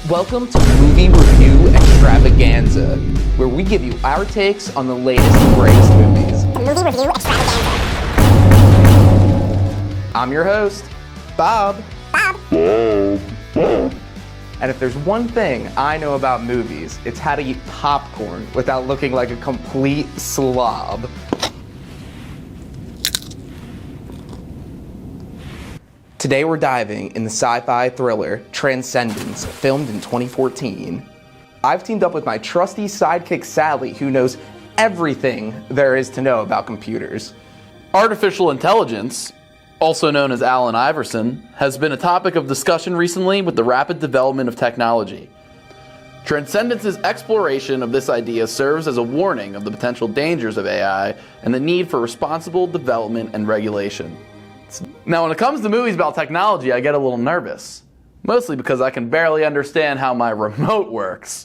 Welcome to Movie Review Extravaganza, where we give you our takes on the latest and greatest movies. The Movie Review Extravaganza. I'm your host, Bob. And if there's one thing I know about movies, it's how to eat popcorn without looking like a complete slob. Today we're diving in the sci-fi thriller Transcendence, filmed in 2014. I've teamed up with my trusty sidekick Sally, who knows everything there is to know about computers. Artificial intelligence, also known as Allen Iverson, has been a topic of discussion recently with the rapid development of technology. Transcendence's exploration of this idea serves as a warning of the potential dangers of AI and the need for responsible development and regulation. Now, when it comes to movies about technology, I get a little nervous. Mostly because I can barely understand how my remote works.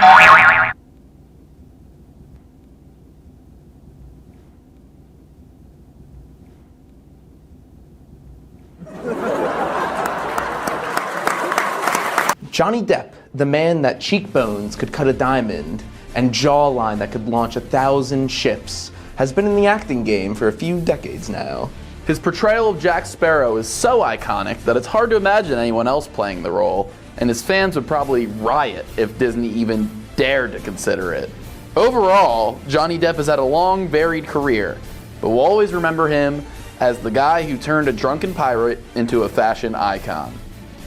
Johnny Depp, the man that cheekbones could cut a diamond and jawline that could launch 1,000 ships, has been in the acting game for a few decades now. His portrayal of Jack Sparrow is so iconic that it's hard to imagine anyone else playing the role, and his fans would probably riot if Disney even dared to consider it. Overall, Johnny Depp has had a long, varied career, but we'll always remember him as the guy who turned a drunken pirate into a fashion icon.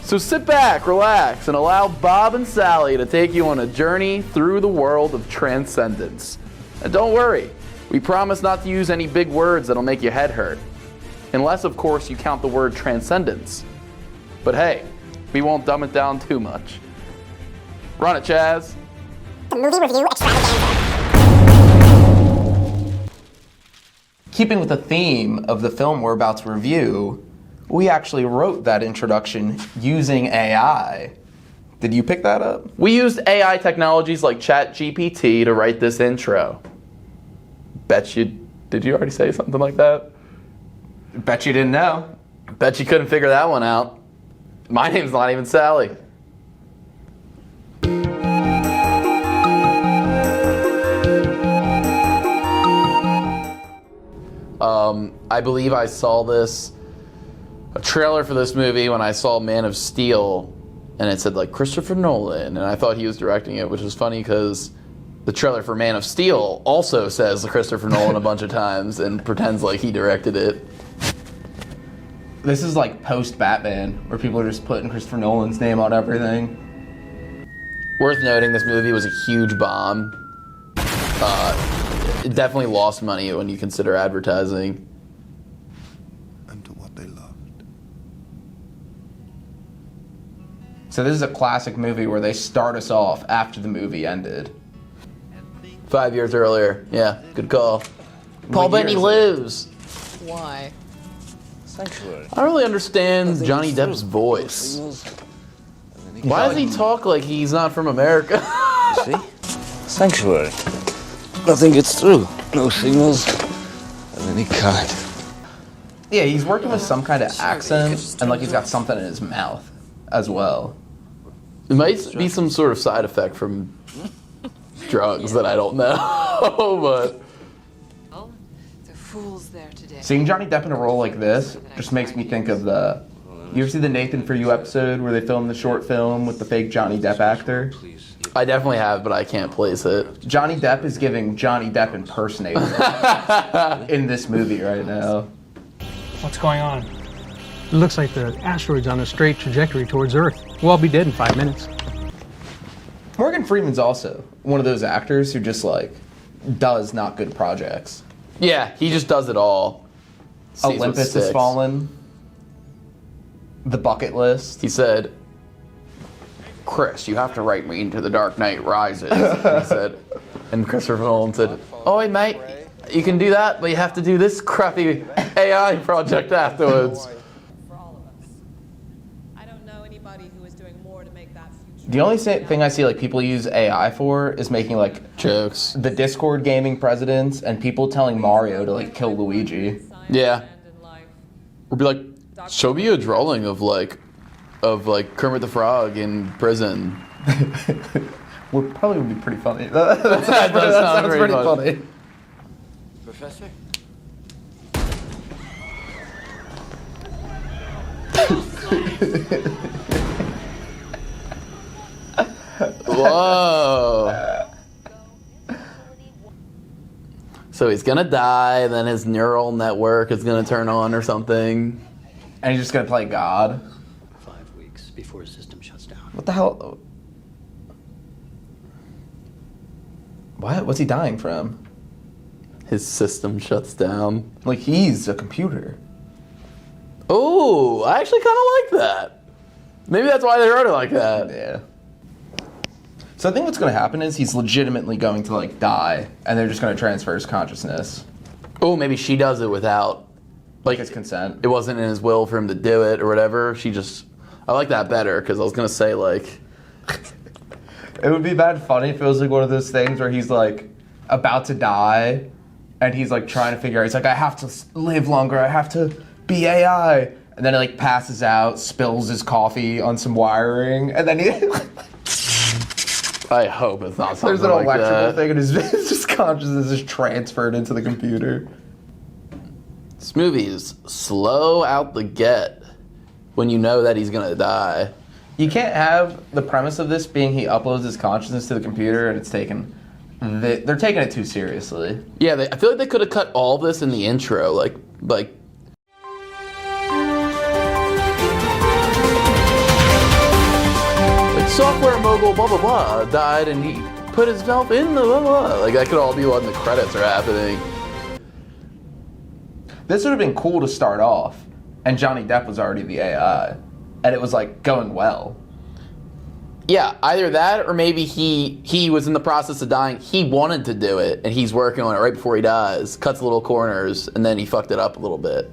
So sit back, relax, and allow Bob and Sally to take you on a journey through the world of Transcendence. And don't worry, we promise not to use any big words that'll make your head hurt. Unless, of course, you count the word transcendence. But hey, we won't dumb it down too much. Run it, Chaz. The Movie Review Extravaganza. Keeping with the theme of the film we're about to review, we actually wrote that introduction using AI. Did you pick that up? We used AI technologies like ChatGPT to write this intro. Did you already say something like that? Bet you didn't know. Bet you couldn't figure that one out. My name's not even Sally. I believe I saw a trailer for this movie when I saw Man of Steel, and it said like Christopher Nolan, and I thought he was directing it, which was funny because the trailer for Man of Steel also says Christopher Nolan a bunch of times and pretends like he directed it. This is like post-Batman, where people are just putting Christopher Nolan's name on everything. Worth noting, this movie was a huge bomb. It definitely lost money when you consider advertising. And to what they loved. So this is a classic movie where they start us off after the movie ended. 5 years earlier. Yeah, good call. Paul Bettany lives. Why? Sanctuary. I don't really understand Johnny Depp's voice. Why does he talk like he's not from America? See? Sanctuary. Nothing gets through. No signals of any kind. Yeah, he's working with some kind of accent, and like he's got something in his mouth as well. It might be some sort of side effect from drugs that I don't know, but... Fools there today. Seeing Johnny Depp in a role like this just makes me think of you ever see the Nathan For You episode where they filmed the short film with the fake Johnny Depp actor? I definitely have, but I can't place it. Johnny Depp is giving Johnny Depp impersonator in this movie right now. What's going on? It looks like the asteroid's on a straight trajectory towards Earth. We'll all be dead in 5 minutes. Morgan Freeman's also one of those actors who just like does not good projects. Yeah, he just does it all. Sees what Olympus sticks. Has Fallen. The Bucket List. He said, Chris, you have to write me into The Dark Knight Rises. He said, and Christopher Nolan said, oh, wait, mate, you can do that, but you have to do this crappy AI project afterwards. For all of us. I don't know anybody who is doing more to make that future. The only thing I see like people use AI for is making like Jokes. the Discord gaming presidents and people telling Mario to like kill Luigi. Yeah. Or be like, show me a drawing of Kermit the Frog in prison. Would probably be pretty funny. That sound sounds very pretty funny. funny. Professor? Whoa. So he's gonna die, then his neural network is gonna turn on or something. And he's just gonna play God. 5 weeks before his system shuts down. What the hell? What? What's he dying from? His system shuts down. Like, he's a computer. Oh, I actually kind of like that. Maybe that's why they wrote it like that. Yeah. So I think what's going to happen is he's legitimately going to, like, die, and they're just going to transfer his consciousness. Oh, maybe she does it without, like, His consent. it wasn't in his will for him to do it or whatever. She just, I like that better because I was going to say, like... It would be bad funny if it was, like, one of those things where he's, like, about to die, and he's, like, trying to figure out, he's like, I have to live longer, I have to be AI. And then he, like, passes out, spills his coffee on some wiring, and then he... I hope it's not something There's an like electrical that. thing, and his consciousness is transferred into the computer. This movie is slow out the get when you know that he's going to die. You can't have the premise of this being he uploads his consciousness to the computer and it's taken... They're taking it too seriously. Yeah, I feel like they could have cut all this in the intro, like software mogul blah blah blah died and he put himself in the blah blah. Like that could all be when the credits are happening. This would have been cool to start off, and Johnny Depp was already the AI, and it was like going well. Yeah, either that or maybe he was in the process of dying. He wanted to do it and he's working on it right before he dies. Cuts little corners and then he fucked it up a little bit.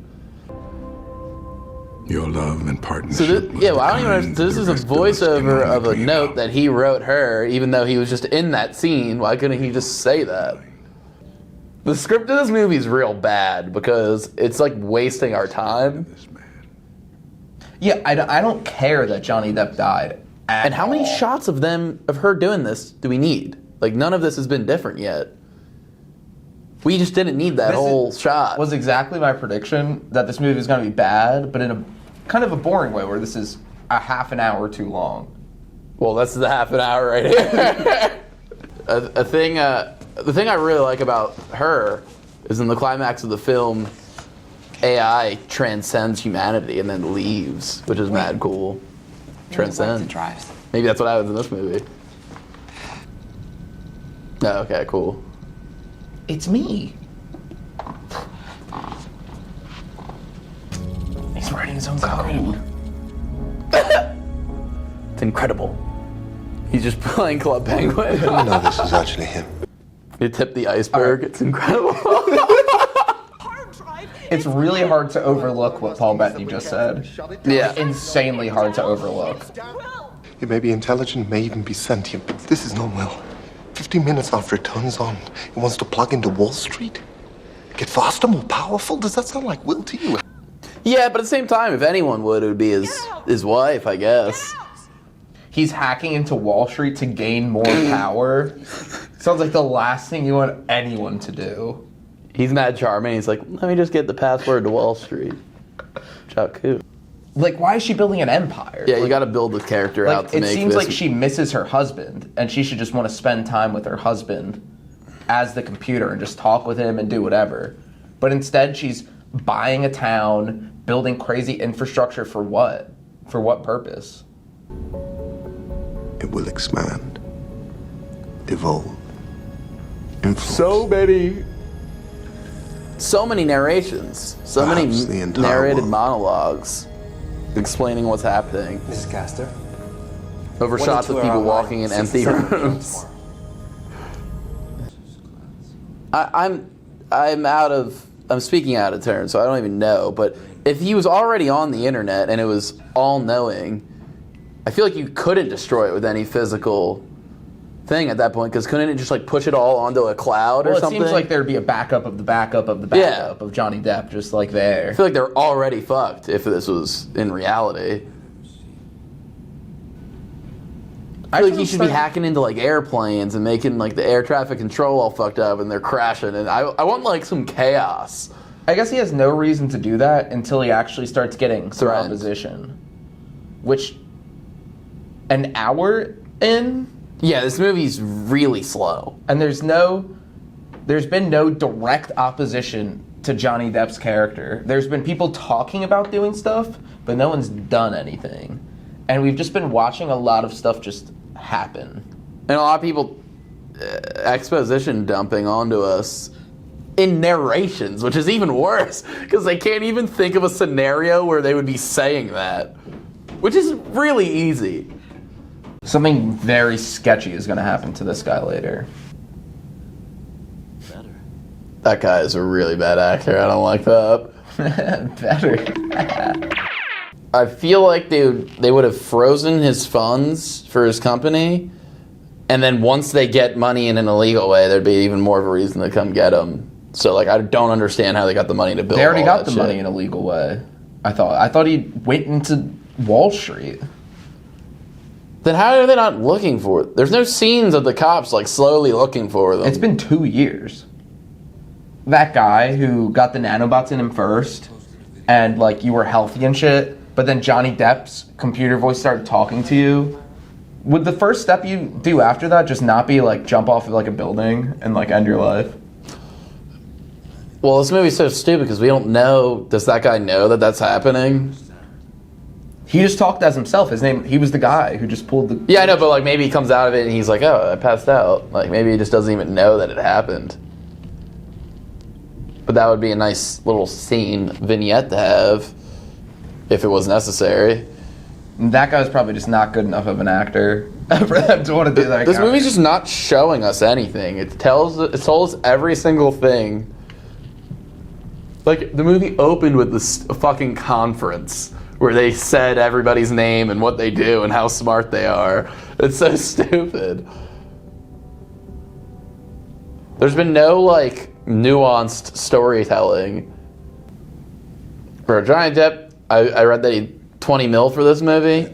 Your love and partnership. So this, was yeah, the well, I don't even kind understand. So this is a the rest of us voiceover can of a only dream note of. that he wrote her, even though he was just in that scene. Why couldn't he just say that? The script of this movie is real bad because it's like wasting our time. This man. Yeah, I don't care that Johnny Depp died. And how many shots of her doing this do we need? Like none of this has been different yet. We just didn't need that whole shot. Was exactly my prediction that this movie was going to be bad, but in a kind of a boring way where this is a half an hour too long. Well, that's the half an hour right here. The thing I really like about her is in the climax of the film, AI transcends humanity and then leaves, which is mad cool. Transcend. Maybe that's what happens in this movie. Oh, okay, cool. It's me. He's writing his own code. It's incredible. He's just playing Club Penguin. I know this is actually him. You tip the iceberg. It's incredible. It's really hard to overlook what Paul Bettany just said. Yeah. Insanely hard to overlook. It may be intelligent, may even be sentient, but this is not will. 15 minutes after it turns on, it wants to plug into Wall Street. Get faster, more powerful? Does that sound like will to you? Yeah, but at the same time, if anyone would, it would be his wife, I guess. He's hacking into Wall Street to gain more power. Sounds like the last thing you want anyone to do. He's mad charming. He's like, let me just get the password to Wall Street. Chaku. Like, why is she building an empire? Yeah, you got to build this character out to it make seems this. like she misses her husband, and she should just want to spend time with her husband as the computer and just talk with him and do whatever. But instead, she's buying a town, building crazy infrastructure for what? For what purpose? It will expand, evolve, influence. So many narrations, so Perhaps the many entire narrated world. monologues explaining what's happening. Mrs. Castor? Over shots of people walking in empty rooms. I'm speaking out of turn, so I don't even know. But if he was already on the internet and it was all knowing, I feel like you couldn't destroy it with any physical thing at that point, because couldn't it just like push it all onto a cloud or Well, it something? seems like there'd be a backup of the backup of the backup of Johnny Depp just like there. I feel like they're already fucked if this was in reality. I feel like he should be hacking into like airplanes and making like the air traffic control all fucked up and they're crashing, and I want like some chaos. I guess he has no reason to do that until he actually starts getting some Threatened. opposition. Which, an hour in, Yeah, this movie's really slow. and there's been no direct opposition to Johnny Depp's character. There's been people talking about doing stuff, but no one's done anything. And we've just been watching a lot of stuff just happen. And a lot of people exposition dumping onto us in narrations, which is even worse, because they can't even think of a scenario where they would be saying that, which is really easy. Something very sketchy is going to happen to this guy later. That guy is a really bad actor. I don't like that. Better. I feel like they would have frozen his funds for his company, and then once they get money in an illegal way, there'd be even more of a reason to come get him. So like, I don't understand how they got the money to build. They already all got that the shit. money in a legal way. I thought he went into Wall Street. Then how are they not looking for it? There's no scenes of the cops like slowly looking for them. It's been 2 years. That guy who got the nanobots in him first, and like you were healthy and shit, but then Johnny Depp's computer voice started talking to you. Would the first step you do after that just not be like jump off of like a building and like end your life? Well, this movie's so stupid because we don't know. Does that guy know that that's happening? He just talked as himself. He was the guy who just pulled the... Yeah, I know, but like maybe he comes out of it and he's like, oh, I passed out. Like maybe he just doesn't even know that it happened. But that would be a nice little scene vignette to have if it was necessary. That guy's probably just not good enough of an actor for them to want to do that. This movie's just not showing us anything. It tells us every single thing. Like the movie opened with this fucking conference where they said everybody's name and what they do and how smart they are. It's so stupid. There's been no like nuanced storytelling. For Johnny Depp, I read that he 20 mil for this movie.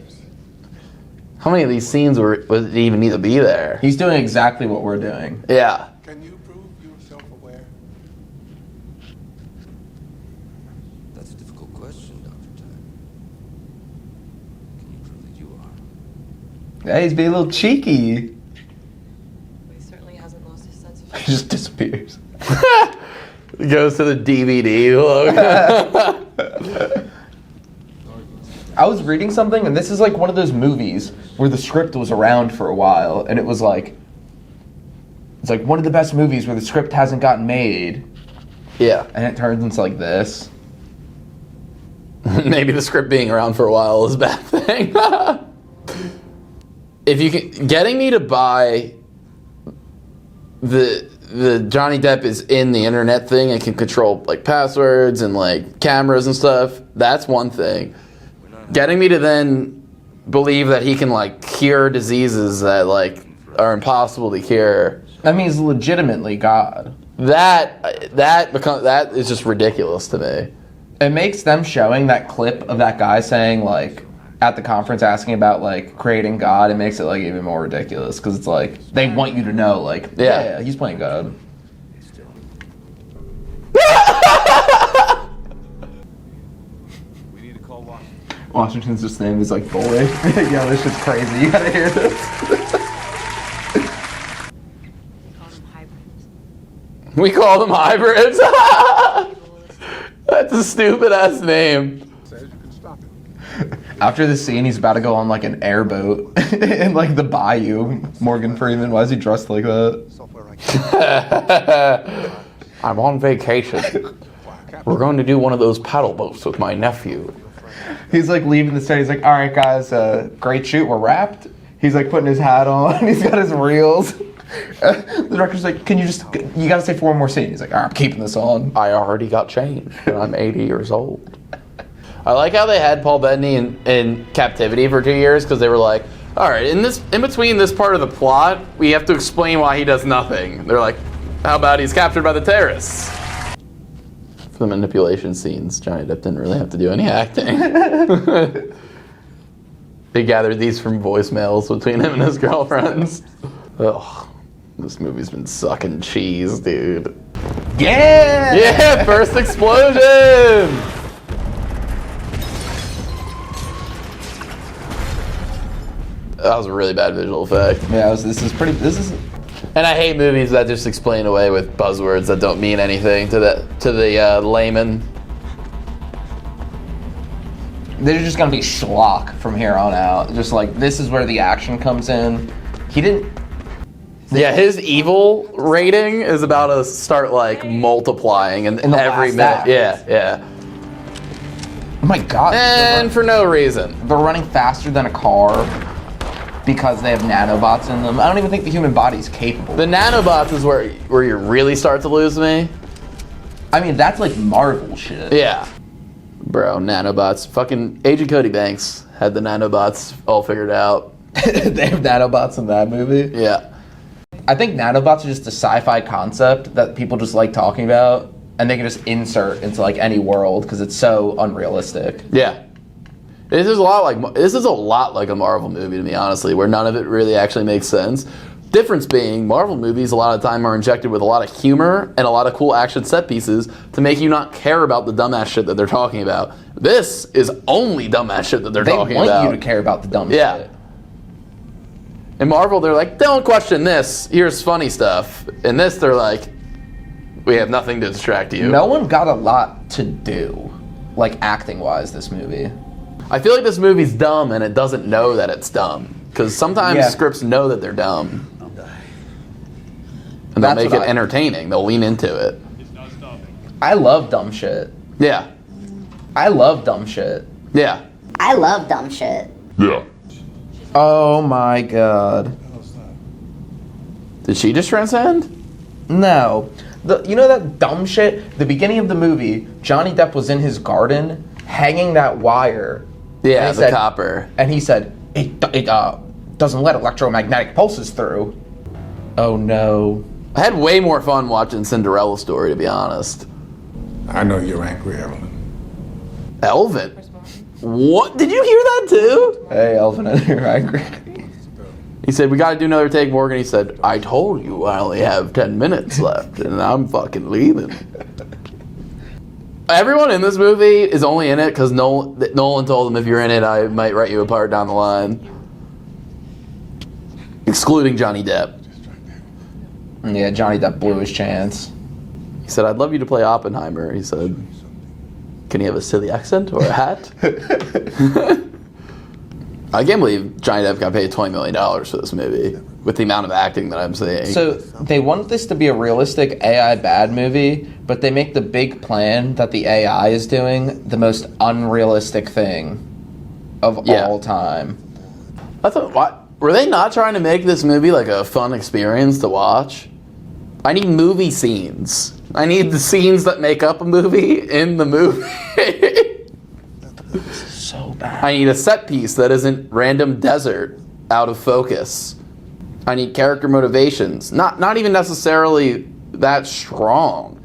How many of these scenes would it even need to be there? He's doing exactly what we're doing. Yeah. Can you prove you're self-aware? That's a difficult question, Dr. Time. Can you prove that you are? Yeah, he's being a little cheeky. He certainly hasn't lost his sense of He just disappears. Goes to the DVD logo. I was reading something, and this is like one of those movies where the script was around for a while, and it's like one of the best movies where the script hasn't gotten made, Yeah. and it turns into like this. Maybe the script being around for a while is a bad thing. If you can, getting me to buy the Johnny Depp is in the internet thing and can control like passwords and like cameras and stuff, that's one thing. Getting me to then believe that he can like cure diseases that like are impossible to cure. That means legitimately God. That is just ridiculous to me. It makes them showing that clip of that guy saying like at the conference asking about like creating God, it makes it like even more ridiculous because it's like they want you to know like yeah he's playing God. We need to call Washington. Washington's just name is like boy. Yeah, this shit's crazy. You gotta hear this. We call them hybrids. That's a stupid ass name. After this scene, he's about to go on like an airboat in like the bayou. Morgan Freeman, why is he dressed like that? I'm on vacation. We're going to do one of those paddle boats with my nephew. He's like leaving the set. He's like, all right, guys, great shoot. We're wrapped. He's like putting his hat on. He's got his reels. The director's like, you gotta say 4 more scenes. He's like, all right, I'm keeping this on. I already got changed and I'm 80 years old. I like how they had Paul Bettany in captivity for 2 years because they were like, All right, in between this part of the plot, we have to explain why he does nothing. They're like, how about he's captured by the terrorists? For the manipulation scenes, Johnny Depp didn't really have to do any acting. They gathered these from voicemails between him and his girlfriends. Ugh, this movie's been sucking cheese, dude. Yeah! Yeah, first explosion! That was a really bad visual effect. Yeah, this is. And I hate movies that just explain away with buzzwords that don't mean anything to the layman. They're just gonna be schlock from here on out. Just like, this is where the action comes in. He didn't. Yeah, his evil rating is about to start like multiplying in the every last minute. act. Yeah. Oh my god. And for no reason. They're running faster than a car because they have nanobots in them. I don't even think the human body's capable. The nanobots is where you really start to lose me. I mean, that's like Marvel shit. Yeah. Bro, nanobots. Fucking Agent Cody Banks had the nanobots all figured out. They have nanobots in that movie. Yeah. I think nanobots are just a sci-fi concept that people just like talking about, and they can just insert into like any world because it's so unrealistic. Yeah. This is a lot like a Marvel movie, to me, honestly, where none of it really actually makes sense. Difference being, Marvel movies a lot of time are injected with a lot of humor and a lot of cool action set pieces to make you not care about the dumbass shit that they're talking about. This is only dumbass shit that they're talking about. They want you to care about the dumb shit. In Marvel, they're like, don't question this. Here's funny stuff. In this, they're like, we have nothing to distract you. No one got a lot to do, like acting-wise, this movie. I feel like this movie's dumb and it doesn't know that it's dumb. Because sometimes scripts know that they're dumb. And they'll make it entertaining. They'll lean into it. I love dumb shit. Yeah. I love dumb shit. Yeah. I love dumb shit. Yeah. Oh my god. Did she just transcend? No. You know that dumb shit? The beginning of the movie, Johnny Depp was in his garden hanging that wire. Yeah, the copper. And he said, it doesn't let electromagnetic pulses through. Oh no. I had way more fun watching Cinderella Story, to be honest. I know you're angry, Evelyn. Elvin? What? Did you hear that too? Hey, Elvin, you're angry. He said, we gotta do another take, Morgan. He said, I told you I only have 10 minutes left, and I'm fucking leaving. Everyone in this movie is only in it because Nolan told him, if you're in it, I might write you a part down the line. Excluding Johnny Depp. Yeah, Johnny Depp blew his chance. He said, I'd love you to play Oppenheimer. He said, can you have a silly accent or a hat? I can't believe Johnny Depp got paid $20 million for this movie with the amount of acting that I'm seeing. So they want this to be a realistic AI bad movie, but they make the big plan that the AI is doing the most unrealistic thing of all time. I thought, were they not trying to make this movie like a fun experience to watch? I need movie scenes. I need the scenes that make up a movie in the movie. So bad. I need a set piece that isn't random desert out of focus. I need character motivations, not even necessarily that strong.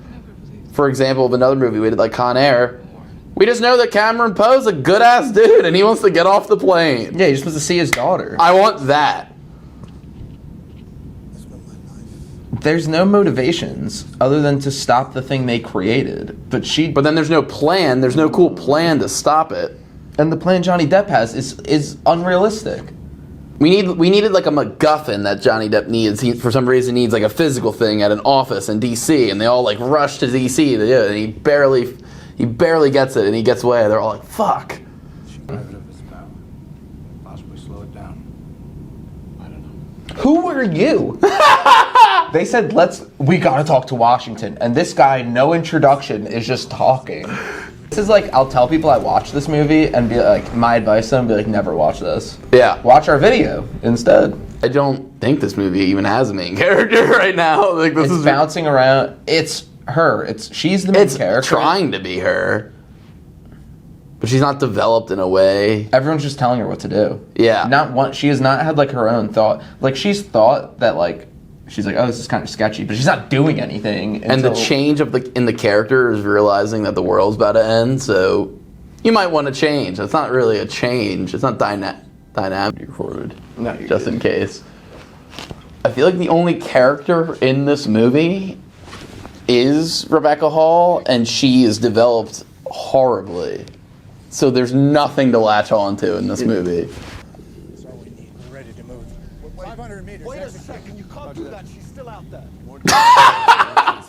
For example, of another movie we did, like Con Air, we just know that Cameron Poe's a good ass dude and he wants to get off the plane. Yeah, he just wants to see his daughter. I want that. There's no motivations other than to stop the thing they created. But then there's no plan. There's no cool plan to stop it. And the plan Johnny Depp has is unrealistic. We needed like a MacGuffin that Johnny Depp needs. He, for some reason, needs like a physical thing at an office in D.C. and they all like rush to D.C. to do it. And he barely gets it, and he gets away. They're all like, "Fuck." Possibly slow it down. I don't know. Who are you? They said, we gotta talk to Washington. And this guy, no introduction, is just talking. This is like, I'll tell people I watched this movie and be like, my advice to them, be like, never watch this. Yeah. Watch our video instead. I don't think this movie even has a main character right now. Like this is bouncing around. It's her. She's the main character. It's trying to be her. But she's not developed in a way. Everyone's just telling her what to do. Yeah. Not one. She has not had like her own thought. Like she's thought that like she's like, oh, this is kind of sketchy, but she's not doing anything. And the change in the character is realizing that the world's about to end. So you might want to change. That's not really a change. It's not dynamic recorded. No, you're just good. in case. I feel like the only character in this movie is Rebecca Hall, and she is developed horribly. So there's nothing to latch on to in this movie. That's all we need. We're ready to move. 500 meters. Wait a second, you can't do that. She's still out there.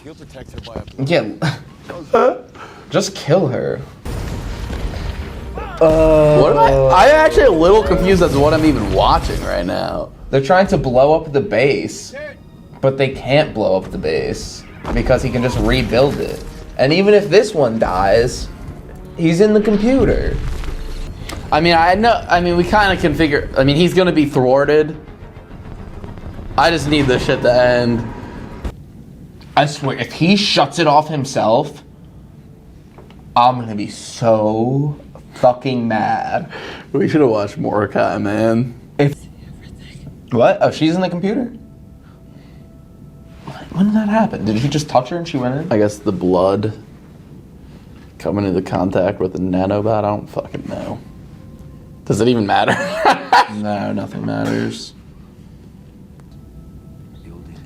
He'll protect her by a... Yeah. Just kill her. What am I'm actually a little confused as to what I'm even watching right now. They're trying to blow up the base, but they can't blow up the base because he can just rebuild it. And even if this one dies, he's in the computer. I mean, we kind of can figure. I mean, he's gonna be thwarted. I just need this shit to end. I swear, if he shuts it off himself, I'm gonna be so fucking mad. We should have watched Mordecai, man. What? Oh, she's in the computer? When did that happen? Did he just touch her and she went in? I guess the blood coming into contact with the nanobot. I don't fucking know. Does it even matter? No, nothing matters.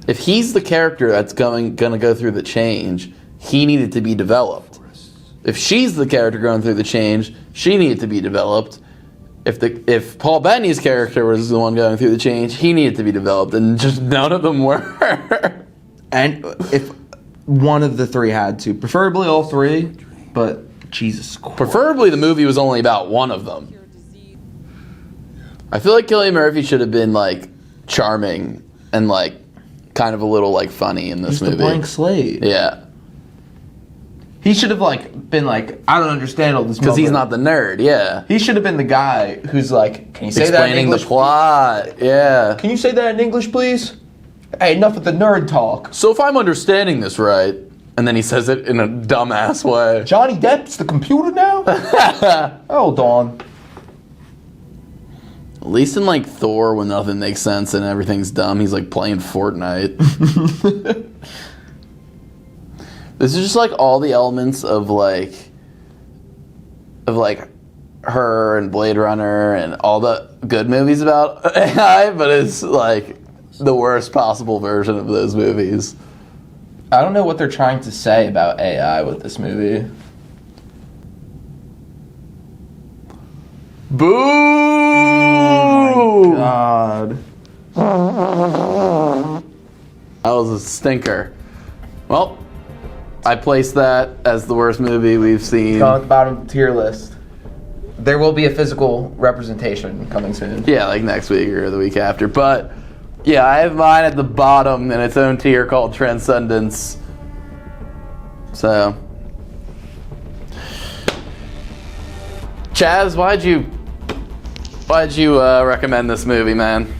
If he's the character that's gonna go through the change, he needed to be developed. If she's the character going through the change, she needed to be developed. If Paul Bettany's character was the one going through the change, he needed to be developed, and just none of them were. And if one of the three had to, preferably all three, but Jesus Christ. Preferably the movie was only about one of them. I feel like Cillian Murphy should have been like charming and like kind of a little like funny in this He's movie. the blank slate. Yeah. He should have like been like, I don't understand all this Because he's not the nerd, yeah. He should have been the guy who's like, can you say that in Explaining English? the plot, yeah. Can you say that in English, please? Hey, enough of the nerd talk. So if I'm understanding this right, and then he says it in a dumbass way. Johnny Depp's the computer now? Hold on. At least in like Thor, when nothing makes sense and everything's dumb, he's like playing Fortnite. This is just like all the elements of like her and Blade Runner and all the good movies about AI, but it's like the worst possible version of those movies. I don't know what they're trying to say about AI with this movie. Boo! Oh my God. That was a stinker. Well, I placed that as the worst movie we've seen. Go at the bottom of the tier list. There will be a physical representation coming soon. Yeah, like next week or the week after. But yeah, I have mine at the bottom in its own tier called Transcendence. So, Chaz, why'd you recommend this movie, man?